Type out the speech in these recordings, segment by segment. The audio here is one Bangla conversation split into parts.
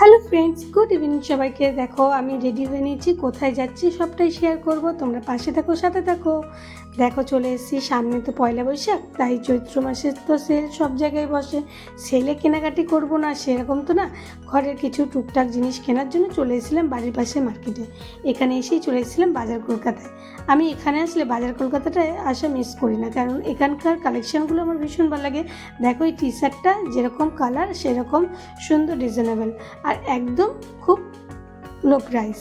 হ্যালো ফ্রেন্ডস, গুড ইভিনিং সবাইকে। দেখো আমি রেডি হয়ে নিয়েছি, কোথায় যাচ্ছি সবটাই শেয়ার করব, তোমরা পাশে থাকো, সাথে থাকো। দেখো চলে এসেছি, সামনে তো পয়লা বৈশাখ, তাই চৈত্র মাসে তো সেল সব জায়গায় বসে। সেলে কেনাকাটি করব না সেরকম তো না, ঘরের কিছু টুকটাক জিনিস কেনার জন্য চলে এসেছিলাম বাড়ির পাশে মার্কেটে। এখানে এসেই চলে এসেছিলাম বাজার কলকাতায়। আমি এখানে আসলে বাজার কলকাতাটায় আসা মিস করি না, কারণ এখানকার কালেকশানগুলো আমার ভীষণ ভালো লাগে। দেখো এই টি শার্টটা যেরকম কালার সেরকম সুন্দর, রিজনেবল, আর একদম খুব লো প্রাইস।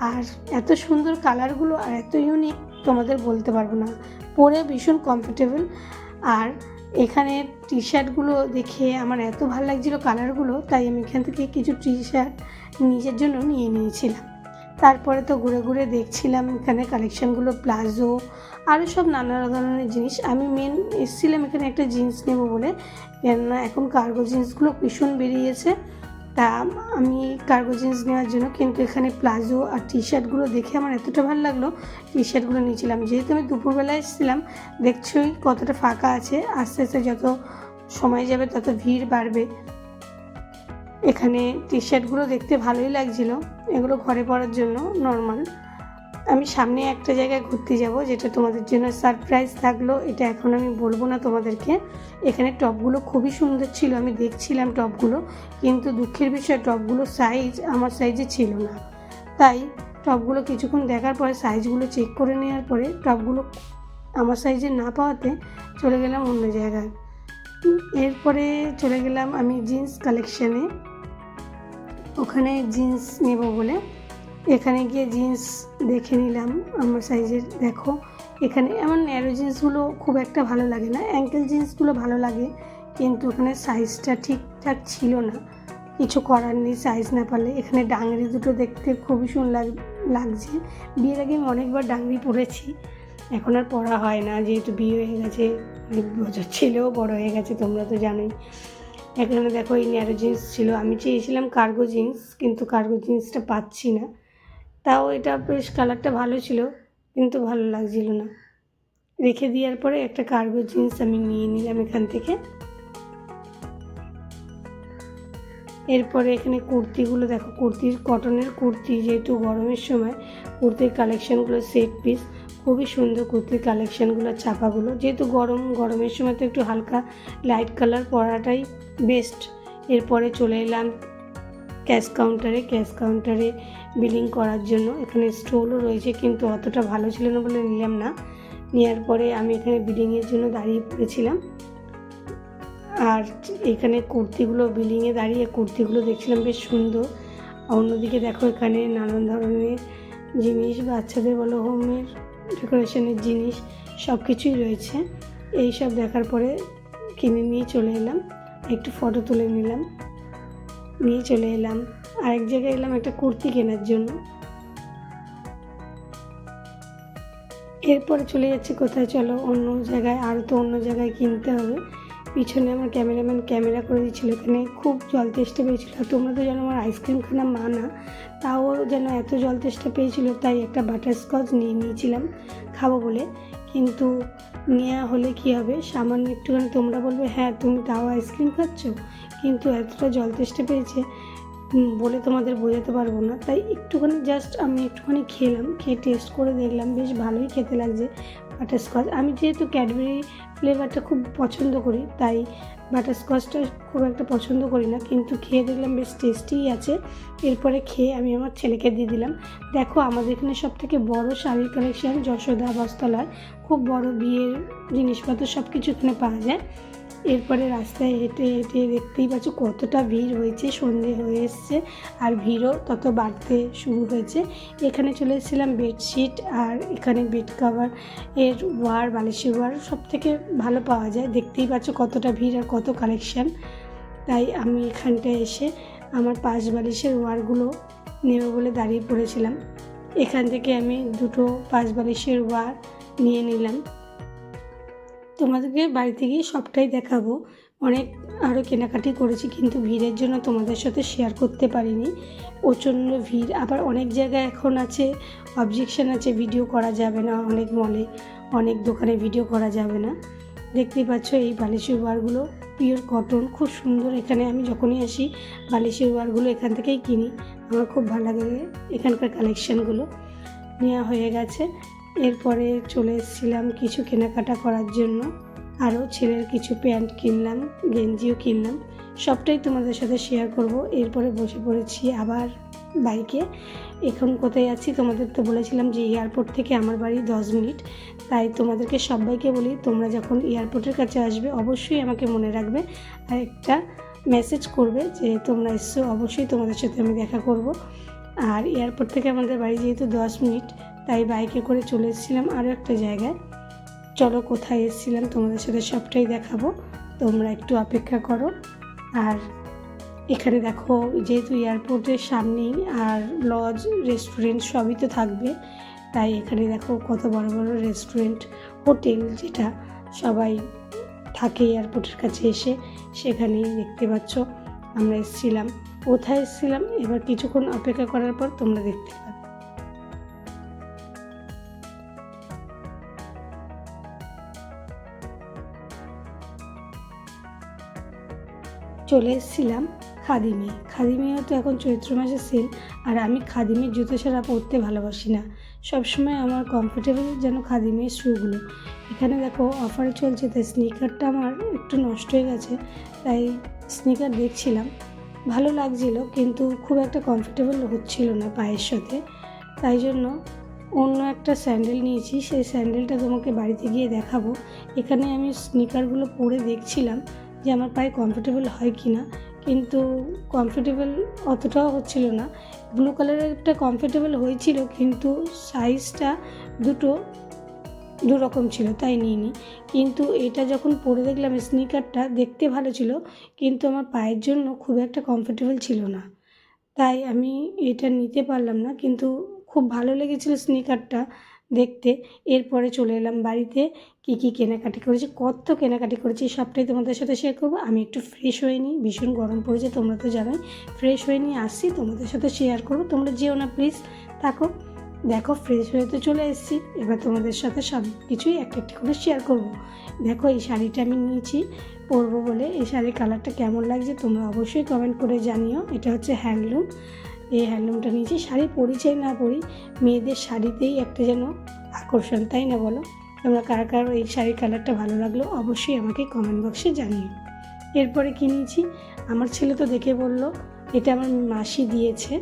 আর এত সুন্দর কালারগুলো আর এত ইউনিক তোমাদের বলতে পারবো না, পরে ভীষণ কমফোর্টেবল। আর এখানে টি শার্টগুলো দেখে আমার এত ভালো লাগছিলো কালারগুলো, তাই আমি এখান থেকে কিছু টি শার্ট নিজের জন্য নিয়ে নিয়েছিলাম। তারপরে তো ঘুরে ঘুরে দেখছিলাম এখানে কালেকশানগুলো, প্লাজো আরও সব নানা ধরনের জিনিস। আমি মেন এসেছিলাম এখানে একটা জিন্স নেব বলে, কেননা এখন কার্গো জিন্সগুলো ভীষণ বেরিয়েছে, তা আমি কার্গো জিন্স নেওয়ার জন্য। কিন্তু এখানে প্লাজো আর টি শার্টগুলো দেখে আমার এতটা ভালো লাগলো, টি শার্টগুলো নিয়েছিলাম। যেহেতু আমি দুপুরবেলায় এসেছিলাম, দেখছোই কতটা ফাঁকা আছে, আস্তে আস্তে যত সময় যাবে তত ভিড় বাড়বে। এখানে টি শার্টগুলো দেখতে ভালোই লাগছিলো, এগুলো ঘরে পরার জন্য নর্মাল। আমি সামনে একটা জায়গায় ঘুরতে যাব, যেটা তোমাদের জন্য সারপ্রাইজ থাকলো, এটা এখন আমি বলবো না তোমাদেরকে। এখানে টপগুলো খুবই সুন্দর ছিল, আমি দেখছিলাম টপগুলো, কিন্তু দুঃখের বিষয় টপগুলো সাইজ আমার সাইজে ছিল না। তাই টপগুলো কিছুক্ষণ দেখার পরে সাইজগুলো চেক করে নেওয়ার পরে টপগুলো আমার সাইজে না পাওয়াতে চলে গেলাম অন্য জায়গায়। এরপরে চলে গেলাম আমি জিন্স কালেকশানে, ওখানে জিন্স নেব বলে। এখানে গিয়ে জিন্স দেখে নিলাম আমার সাইজের। দেখো এখানে আমার ন্যারো জিন্সগুলো খুব একটা ভালো লাগে না, অ্যাঙ্কেল জিন্সগুলো ভালো লাগে, কিন্তু ওখানে সাইজটা ঠিকঠাক ছিল না, কিছু করার নেই, সাইজ না পারলে। এখানে ডাংরি দুটো দেখতে খুবই সুন্দর লাগছে। বিয়ের আগে আমি অনেকবার ডাংরি পরেছি, এখন আর পরা হয় না, যেহেতু বিয়ে হয়ে গেছে, অনেক বছর ছেলেও বড় হয়ে গেছে, তোমরা তো জানোই। এখানে দেখো এই ন্যারো জিন্স ছিল, আমি চেয়েছিলাম কার্গো জিন্স, কিন্তু কার্গো জিন্সটা পাচ্ছি না। তাও এটা বেশ কালারটা ভালো ছিল, কিন্তু ভালো লাগছিল না, রেখে দেওয়ার পরে একটা কার্গো জিন্স আমি নিয়ে নিলাম এখান থেকে। এরপরে এখানে কুর্তিগুলো দেখো, কুর্তির কটনের কুর্তি, যেহেতু গরমের সময় কুর্তির কালেকশানগুলো সেট পিস, খুবই সুন্দর কুর্তির কালেকশানগুলো, ছাপাগুলো, যেহেতু গরমের সময় তো একটু হালকা লাইট কালার পরাটাই বেস্ট। এরপরে চলে এলাম ক্যাশ কাউন্টারে বিলিং করার জন্য। এখানে স্টোলও রয়েছে, কিন্তু অতটা ভালো ছিল না বলে নিলাম না। নেওয়ার পরে আমি এখানে বিলিংয়ের জন্য দাঁড়িয়ে পড়েছিলাম, আর এখানে কুর্তিগুলো বিলিংয়ে দাঁড়িয়ে কুর্তিগুলো দেখছিলাম, বেশ সুন্দর। অন্যদিকে দেখো এখানে নানান ধরনের জিনিস, বাচ্চাদের বলো হোমের ডেকোরেশনের জিনিস, সব কিছুই রয়েছে। এই সব দেখার পরে কিনে নিয়ে চলে এলাম, একটু ফটো তুলে নিয়ে চলে এলাম আরেক জায়গায় এলাম একটা কুর্তি কেনার জন্য। এরপরে চলে যাচ্ছি কোথায়, চলো অন্য জায়গায়, আরও তো অন্য জায়গায় কিনতে হবে। পিছনে আমার ক্যামেরাম্যান ক্যামেরা করে দিচ্ছিল, এখানে খুব জল তেষ্টা পেয়েছিল। তোমরা তো জানো আমার আইসক্রিম খানা মানা, তাও যেন এত জল তেষ্টা পেয়েছিল, তাই একটা বাটারস্কচ নিয়ে নিয়েছিলাম খাবো বলে। কিন্তু নেওয়া হলে কী হবে, সামান্য একটুখানি, তোমরা বলবে হ্যাঁ তুমি তাও আইসক্রিম খাচ্ছ, কিন্তু এতটা জল তেষ্টা পেয়েছে বলে তোমাদের বোঝাতে পারবো না। তাই একটুখানি জাস্ট আমি একটুখানি খেলাম, খেয়ে টেস্ট করে দেখলাম, বেশ ভালোই খেতে লাগছে বাটারস্কচ। আমি যেহেতু ক্যাডবেরি ফ্লেভারটা খুব পছন্দ করি, তাই বাটারস্কচটা খুব একটা পছন্দ করি না, কিন্তু খেয়ে দেখলাম বেশ টেস্টিই আছে। এরপরে খেয়ে আমি আমার ছেলেকে দিয়ে দিলাম। দেখো আমাদের এখানে সবথেকে বড় শাড়ির কালেকশান যশোদা বস্ত্রালয়, খুব বড় বিয়ের জিনিসপত্র সব কিছু এখানে পাওয়া যায়। এরপরে রাস্তায় হেঁটে হেঁটে দেখতেই পাচ্ছ কতটা ভিড় হয়েছে, সন্ধে হয়ে এসছে আর ভিড়ও তত বাড়তে শুরু হয়েছে। এখানে চলে এসেছিলাম বেডশিট, আর এখানে বেড কাভার এর ওয়ার, বালিশের ওয়ার সব থেকে ভালো পাওয়া যায়। দেখতেই পাচ্ছ কতটা ভিড় আর কত কালেকশান। তাই আমি এখানটায় এসে আমার পাশ বালিশের ওয়ারগুলো নেব বলে দাঁড়িয়ে পড়েছিলাম। এখান থেকে আমি দুটো পাশ বালিশের ওয়ার নিয়ে নিলাম। তোমাদেরকে বাড়িতে গিয়ে সবটাই দেখাবো। অনেক আরও কেনাকাটি করেছি, কিন্তু ভিড়ের জন্য তোমাদের সাথে শেয়ার করতে পারিনি, প্রচণ্ড ভিড়। আবার অনেক জায়গায় এখন আছে অবজেকশন আছে, ভিডিও করা যাবে না, অনেক মলে অনেক দোকানে ভিডিও করা যাবে না। দেখতেই পাচ্ছ এই বালিশের ওয়ারগুলো পিওর কটন, খুব সুন্দর। এখানে আমি যখনই আসি বালিশের ওয়ারগুলো এখান থেকেই কিনি, আমার খুব ভালো লাগে এখানকার কালেকশানগুলো। নেওয়া হয়ে গেছে। এরপরে চলে এসেছিলাম কিছু কেনাকাটা করার জন্য, আরও ছেলের কিছু প্যান্ট কিনলাম, গেঞ্জিও কিনলাম, সবটাই তোমাদের সাথে শেয়ার করব। এরপরে বসে পড়েছি আবার বাইকে। এখন কোথায় যাচ্ছি তোমাদের তো বলেছিলাম যে এয়ারপোর্ট থেকে আমার বাড়ি 10 মিনিট, তাই তোমাদেরকে সবাইকে বলি তোমরা যখন এয়ারপোর্টের কাছে আসবে অবশ্যই আমাকে মনে রাখবে আর একটা মেসেজ করবে যে তোমরা এসছো, অবশ্যই তোমাদের সাথে আমি দেখা করব। আর এয়ারপোর্ট থেকে আমাদের বাড়ি যেহেতু 10 মিনিট, তাই বাইকে করে চলে এসেছিলাম আরও একটা জায়গায়। চলো কোথায় এসেছিলাম তোমাদের সাথে সবটাই দেখাবো, তোমরা একটু অপেক্ষা করো। আর এখানে দেখো যেহেতু এয়ারপোর্টের সামনেই আর লজ রেস্টুরেন্ট সবই তো থাকবে, তাই এখানে দেখো কত বড় বড় রেস্টুরেন্ট, হোটেল যেটা সবাই থাকে এয়ারপোর্টের কাছে এসে, সেখানেই দেখতে পাচ্ছ আমরা এসেছিলাম। কোথায় এসেছিলাম এবার কিছুক্ষণ অপেক্ষা করার পর তোমরা দেখতে পাবে। চলে এসেছিলাম খাদিমে। খাদিমেও তো এখন চৈত্র মাসে সেল, আর আমি খাদিমের জুতো ছাড়া পরতে ভালোবাসি না, সবসময় আমার কমফোর্টেবল যেন খাদিমের শ্যুগুলো। এখানে দেখো অফার চলছে, তাই স্নিকারটা আমার একটু নষ্ট হয়ে গেছে, তাই স্নিকার দেখছিলাম, ভালো লাগছিল কিন্তু খুব একটা কমফোর্টেবল হচ্ছিল না পায়ের সাথে, তাই জন্য অন্য একটা স্যান্ডেল নিয়েছি। সেই স্যান্ডেলটা তোমাকে বাড়িতে গিয়ে দেখাবো। এখানে আমি স্নিকারগুলো পরে দেখছিলাম যে আমার পায়ে কমফোর্টেবল হয় কি না, কিন্তু কমফোর্টেবল অতটাও হচ্ছিল না। ব্লু কালারের একটা কমফোর্টেবল হয়েছিল, কিন্তু সাইজটা দু রকম ছিল, তাই নিইনি। কিন্তু এটা যখন পরে দেখলাম স্নিকারটা দেখতে ভালো ছিল, কিন্তু আমার পায়ের জন্য খুব একটা কমফোর্টেবল ছিল না, তাই আমি এটা নিতে পারলাম না। কিন্তু খুব ভালো লেগেছিলো স্নিকারটা দেখতে। এরপরে চলে এলাম বাড়িতে। কী কেনাকাটি করেছি, কত কেনাকাটি করেছি সবটাই তোমাদের সাথে শেয়ার করবো। আমি একটু ফ্রেশ হয়ে নিই, ভীষণ গরম পড়েছে তোমরা তো জানোই। ফ্রেশ হয়ে নিয়ে আসছি, তোমাদের সাথে শেয়ার করবো, তোমরা যেও না প্লিজ, থাকো। দেখো ফ্রেশ হয়ে তো চলে এসেছি, এবার তোমাদের সাথে সব কিছুই একটা একটা করে শেয়ার করব। দেখো এই শাড়িটা আমি নিয়েছি পরবো বলে। এই শাড়ির কালারটা কেমন লাগছে তোমরা অবশ্যই কমেন্ট করে জানিও। এটা হচ্ছে হ্যান্ডলুম, এই হ্যান্ডলুমটা নিয়েছি। শাড়ি পরি চাই না পরি, মেয়েদের শাড়িতেই একটা যেন আকর্ষণ, তাই না বলো? তোমরা কারা কারো এই শাড়ির কালারটা ভালো লাগলো অবশ্যই আমাকে কমেন্ট বক্সে জানিও। এরপরে কী নিয়েছি, আমার ছেলে তো দেখে বলল এটা আমার মাসি দিয়েছে,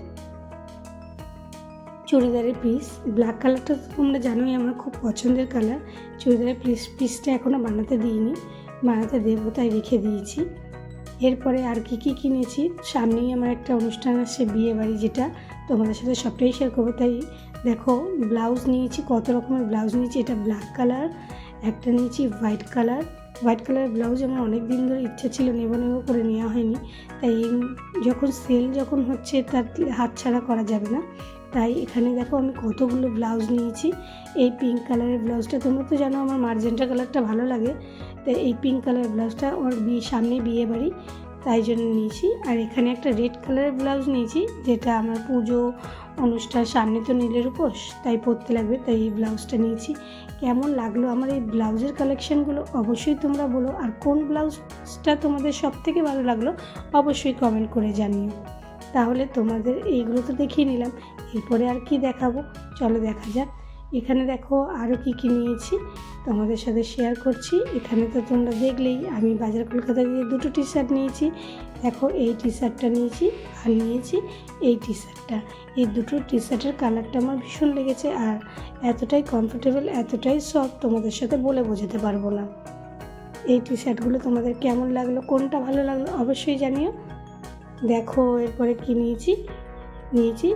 চুড়িদারের পিস। ব্ল্যাক কালারটা তো তোমরা জানোই আমার খুব পছন্দের কালার। চুড়িদারের পিসটা এখনও বানাতে দিইনি, বানাতে দেবো, তাই রেখে দিয়েছি। এরপরে আর কী কিনেছি, সামনেই আমার একটা অনুষ্ঠান আসছে, বিয়ে বাড়ি, যেটা তোমাদের সাথে সবটাই শেয়ার করবো। তাই দেখো ব্লাউজ নিয়েছি, কত রকমের ব্লাউজ নিয়েছি। এটা ব্ল্যাক কালার, একটা নিয়েছি হোয়াইট কালারের ব্লাউজ। আমার অনেক দিন ধরে ইচ্ছা ছিল, নেব করে নেওয়া হয়নি, তাই যখন সেল হচ্ছে তার হাতছাড়া করা যাবে না, তাই এখানে দেখো আমি কতগুলো ব্লাউজ নিয়েছি। এই পিঙ্ক কালারের ব্লাউজটা, তোমরা তো জানো আমার মার্জেন্টা কালারটা ভালো লাগে, তাই এই পিঙ্ক কালারের ব্লাউজটা আমার সামনে বিয়ে বাড়ি, তাই জন্য নিয়েছি। আর এখানে একটা রেড কালারের ব্লাউজ নিয়েছি, যেটা আমার পুজো অনুষ্ঠান, সামনে তো নীলের উপোস, তাই পরতে লাগবে, তাই এই ব্লাউজটা নিয়েছি। কেমন লাগলো আমার এই ব্লাউজের কালেকশানগুলো অবশ্যই তোমরা বলো, আর কোন ব্লাউজটা তোমাদের সব থেকে ভালো লাগলো অবশ্যই কমেন্ট করে জানিও। তাহলে তোমাদের এইগুলো তো দেখিয়ে নিলাম, এরপরে আর কি দেখাবো, চলো দেখা যাক। এখানে দেখো আরও কী নিয়েছি তোমাদের সাথে শেয়ার করছি। এখানে তো তোমরা দেখলেই, আমি বাজার কলকাতা দিয়ে দুটো টি শার্ট নিয়েছি। দেখো এই টি শার্টটা নিয়েছি, আর নিয়েছি এই টি শার্টটা। এই দুটো টি শার্টের কালারটা আমার ভীষণ লেগেছে, আর এতটাই কমফোর্টেবল, এতটাই সফট, তোমাদের সাথে বলে বোঝাতে পারবো না। এই টি শার্টগুলো তোমাদের কেমন লাগলো, কোনটা ভালো লাগলো অবশ্যই জানিও। দেখো এরপরে কী নিয়েছি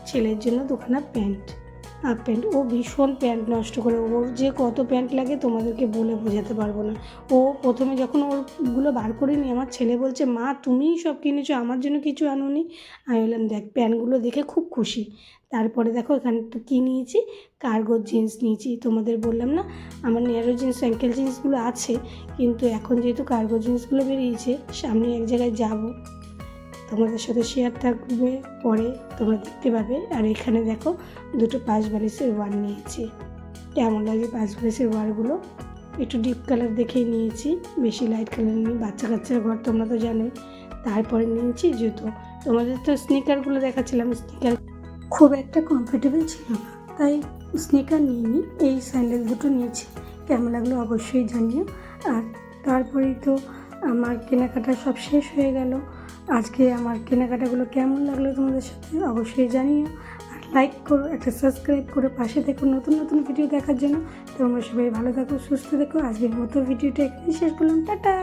ছেলের জন্য দুখানা প্যান্ট, হাফ প্যান্ট। ও ভীষণ প্যান্ট নষ্ট করে, ওর যে কত প্যান্ট লাগে তোমাদেরকে বলে বোঝাতে পারবো না। ও প্রথমে যখন ওরগুলো বার করে নি, আমার ছেলে বলছে মা তুমিই সব কিনেছো, আমার জন্য কিছু আনোনি। আমি বললাম দেখ প্যান্টগুলো দেখে খুব খুশি। তারপরে দেখো এখানে কী নিয়েছি, কার্গো জিন্স নিয়েছি। তোমাদের বললাম না আমার ন্যারো জিন্স, অ্যাঙ্কেল জিন্সগুলো আছে, কিন্তু এখন যেহেতু কার্গো জিন্সগুলো বেরিয়েছে, সামনে এক জায়গায় যাবো, তোমাদের সাথে শেয়ার থাকবে, পরে তোমরা দেখতে পাবে। আর এখানে দেখো দুটো পাশ বালিশের ওয়ার নিয়েছি। কেমন লাগে পাশ বালিশের ওয়ারগুলো একটু ডিপ কালার দেখেই নিয়েছি, বেশি লাইট কালার নিই, বাচ্চা কাচ্চার ঘর তোমরা তো জানোই। তারপরে নিয়েছি জুতো। তোমাদের তো স্নিকারগুলো দেখাচ্ছিলাম, স্নিকার খুব একটা কমফোর্টেবল ছিল না, তাই স্নিকার নিইনি, এই স্যান্ডেল দুটো নিয়েছি। কেমন লাগলো অবশ্যই জানিও। আর তারপরেই তো আমার কেনাকাটা সব শেষ হয়ে গেল। আজকে আমার কেনাকাটাগুলো কেমন লাগলো তোমাদের সাথে অবশ্যই জানিও। আর লাইক করো, একটা সাবস্ক্রাইব করে পাশে থেকো নতুন নতুন ভিডিও দেখার জন্য। তোমরা সবাই ভালো থাকো, সুস্থ থেকো। আজকের মতো ভিডিওটা এখানে শেষ করলাম, টাটা।